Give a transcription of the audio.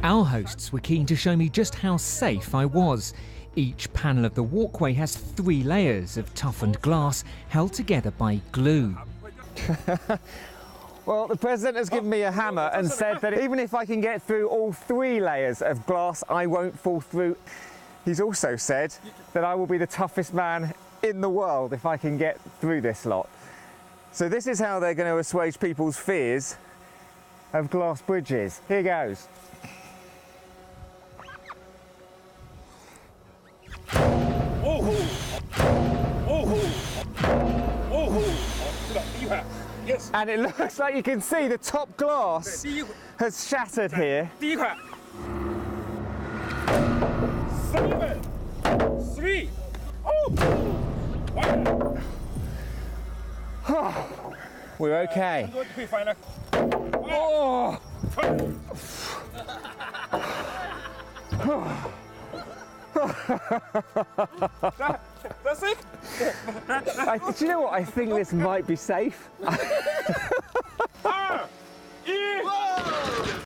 Our hosts were keen to show me just how safe I was. Each panel of the walkway has 3 layers of toughened glass held together by glue. Well, the president has given me a hammer and said that even if I can get through all 3 layers of glass, I won't fall through. He's also said that I will be the toughest man in the world if I can get through this lot. So this is how they're going to assuage people's fears of glass bridges. Here goes. Yes. And it looks like you can see the top glass has shattered here. 3. We're okay. That's it? Do you know what? I think this might be safe.